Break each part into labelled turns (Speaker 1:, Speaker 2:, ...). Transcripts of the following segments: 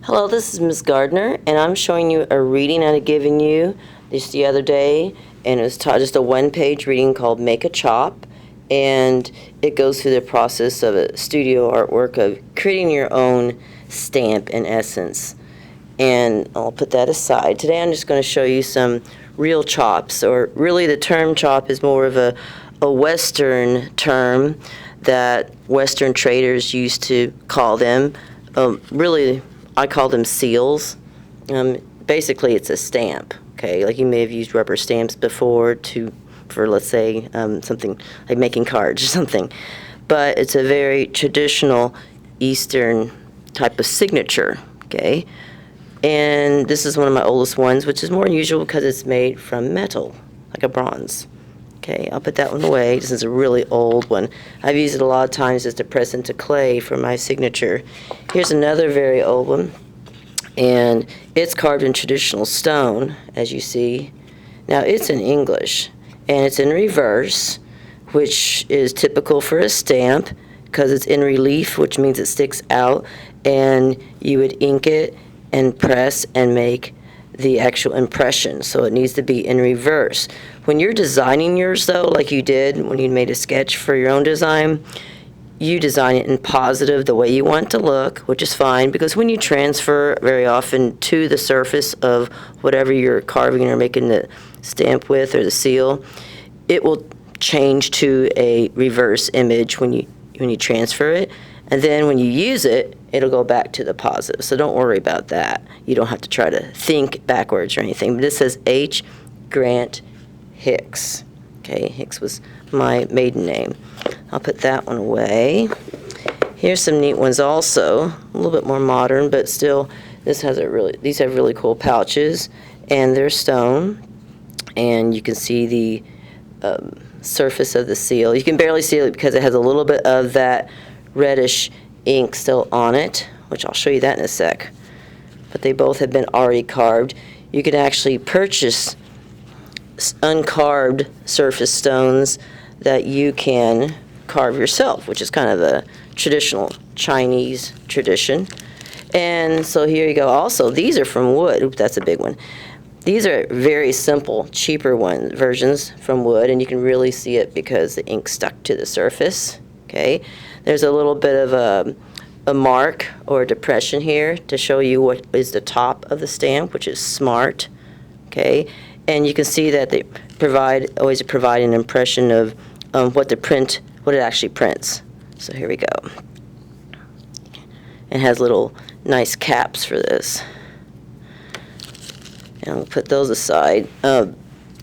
Speaker 1: Hello, this is Ms. Gardner, and I'm showing you a reading I had given you just the other day, and it was just a one-page reading called Make a Chop, and it goes through the process of a studio artwork of creating your own stamp in essence. And I'll put that aside. Today I'm just going to show you some real chops, or really the term chop is more of a Western term that Western traders used to call them. Really, I call them seals. Basically, it's a stamp. Okay, like you may have used rubber stamps before for let's say something like making cards or something, but it's a very traditional Eastern type of signature. Okay, and this is one of my oldest ones, which is more unusual because it's made from metal, like a bronze. Okay, I'll put that one away. This is a really old one. I've used it a lot of times as to press into clay for my signature. Here's another very old one, and it's carved in traditional stone, as you see. Now, it's in English, and it's in reverse, which is typical for a stamp because it's in relief, which means it sticks out, and you would ink it and press and make the actual impression, so it needs to be in reverse. When you're designing yours, though, like you did when you made a sketch for your own design, you design it in positive the way you want it to look, which is fine, because when you transfer very often to the surface of whatever you're carving or making the stamp with or the seal, it will change to a reverse image when you transfer it. And then when you use it, it'll go back to the positive. So don't worry about that. You don't have to try to think backwards or anything. But this says H. Grant Hicks. Okay, Hicks was my maiden name. I'll put that one away. Here's some neat ones also, a little bit more modern, but still, these have really cool pouches, and they're stone. And you can see the surface of the seal. You can barely see it because it has a little bit of that reddish ink still on it, which I'll show you that in a sec. But they both have been already carved. You can actually purchase uncarved surface stones that you can carve yourself, which is kind of a traditional Chinese tradition. And so here you go. Also, these are from wood. Oops, that's a big one. These are very simple, cheaper versions from wood, and you can really see it because the ink stuck to the surface. Okay, there's a little bit of a mark or a depression here to show you what is the top of the stamp, which is smart. Okay, and you can see that they always provide an impression of what it actually prints. So here we go. It has little nice caps for this. And we'll put those aside.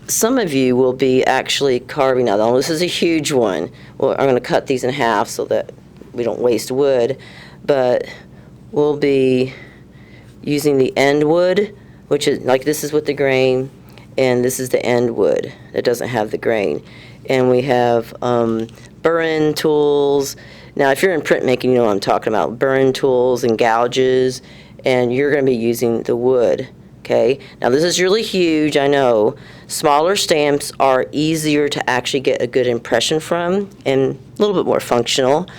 Speaker 1: Some of you will be actually carving out. This is a huge one. Well, I'm going to cut these in half so that we don't waste wood. But we'll be using the end wood, which is like this is with the grain, and this is the end wood that doesn't have the grain. And we have burr-in tools. Now, if you're in printmaking, you know what I'm talking about. Burr-in tools and gouges, and you're going to be using the wood. Okay, now this is really huge, I know. Smaller stamps are easier to actually get a good impression from and a little bit more functional,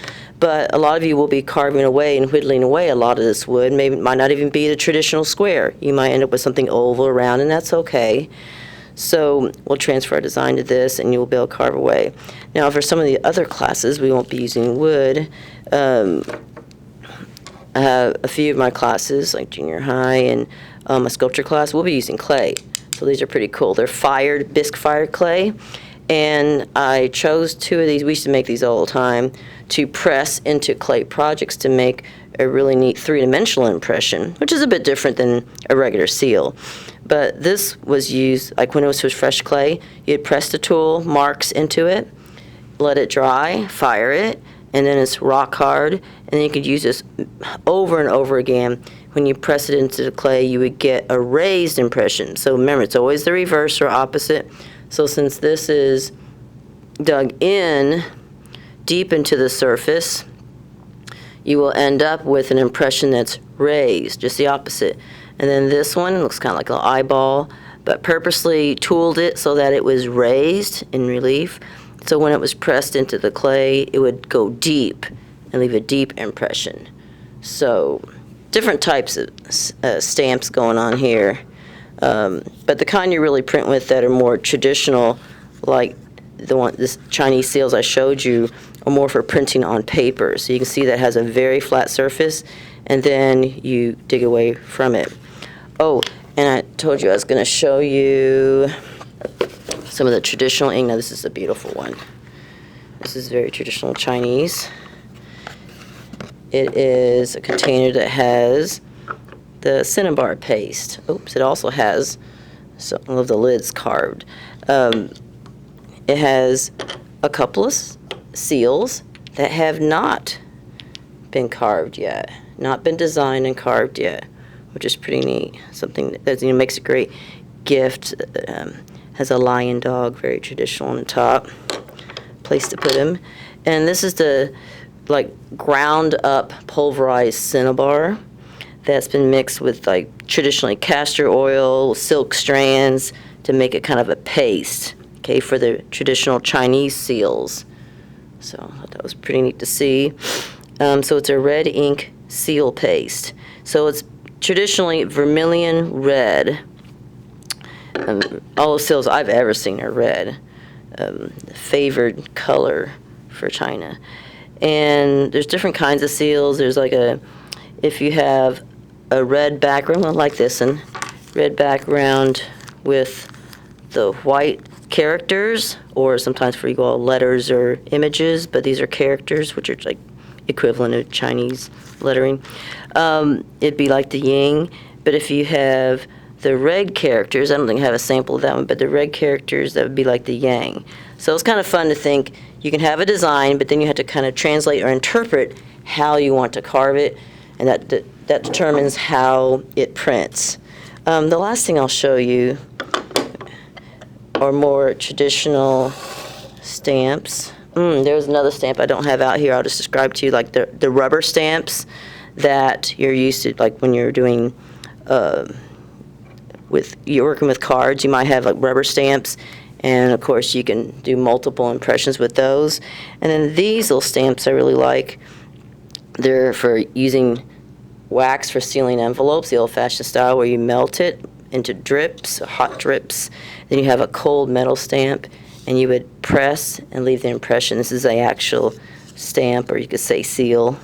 Speaker 1: but a lot of you will be carving away and whittling away a lot of this wood. Maybe it might not even be the traditional square. You might end up with something oval around, and that's okay. So we'll transfer our design to this, and you'll be able to carve away. Now, for some of the other classes, we won't be using wood. I have a few of my classes, like junior high and a sculpture class, we'll be using clay. So these are pretty cool. They're bisque-fired clay, and I chose two of these. We used to make these all the time to press into clay projects to make a really neat three-dimensional impression, which is a bit different than a regular seal. But this was used, like when it was fresh clay, you'd press the tool, marks into it, let it dry, fire it, and then it's rock hard, and then you could use this over and over again. When you press it into the clay, you would get a raised impression. So remember, it's always the reverse or opposite. So since this is dug in deep into the surface, you will end up with an impression that's raised, just the opposite. And then this one looks kind of like an eyeball, but purposely tooled it so that it was raised in relief. So when it was pressed into the clay, it would go deep and leave a deep impression. So different types of stamps going on here. But the kind you really print with that are more traditional, like this Chinese seals I showed you, are more for printing on paper. So you can see that has a very flat surface, and then you dig away from it. Oh, and I told you I was going to show you some of the traditional ink. Now this is a beautiful one. This is very traditional Chinese. It is a container that has the cinnabar paste. Oops, it also has some of the lids carved. It has a couple of seals that have not been carved yet, not been designed and carved yet, which is pretty neat. Something that makes a great gift. Has a lion dog, very traditional on the top. Place to put him. And this is the ground up pulverized cinnabar that's been mixed with traditionally castor oil, silk strands to make it kind of a paste, okay, for the traditional Chinese seals. So I thought that was pretty neat to see. So it's a red ink seal paste. So it's traditionally vermilion red. All the seals I've ever seen are red, favored color for China. And there's different kinds of seals. There's if you have a red background, like this one, red background with the white characters, or sometimes for you call letters or images, but these are characters, which are equivalent of Chinese lettering. It'd be like the yin, but if you have the red characters, I don't think I have a sample of that one, but the red characters, that would be like the yang. So it's kind of fun to think you can have a design, but then you have to kind of translate or interpret how you want to carve it, and that determines how it prints. The last thing I'll show you are more traditional stamps. There's another stamp I don't have out here. I'll just describe to you the rubber stamps that you're used to, when you're doing you're working with cards. You might have rubber stamps, and of course you can do multiple impressions with those. And then these little stamps I really like. They're for using wax for sealing envelopes, the old-fashioned style where you melt it into drips, hot drips. Then you have a cold metal stamp, and you would press and leave the impression. This is the actual stamp, or you could say seal,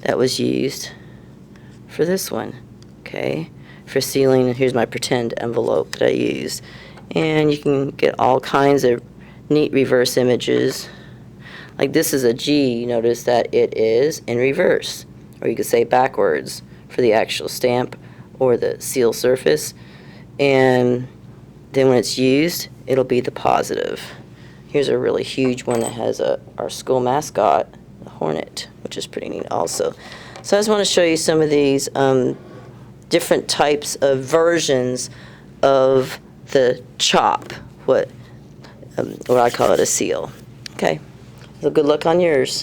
Speaker 1: that was used for this one, okay, for sealing. Here's my pretend envelope that I used. And you can get all kinds of neat reverse images. Like this is a G. You notice that it is in reverse, or you could say backwards for the actual stamp or the seal surface. And then when it's used, it'll be the positive. Here's a really huge one that has our school mascot, the hornet, which is pretty neat also. So I just want to show you some of these different types of versions of the chop, what I call it, a seal. Okay, so good luck on yours.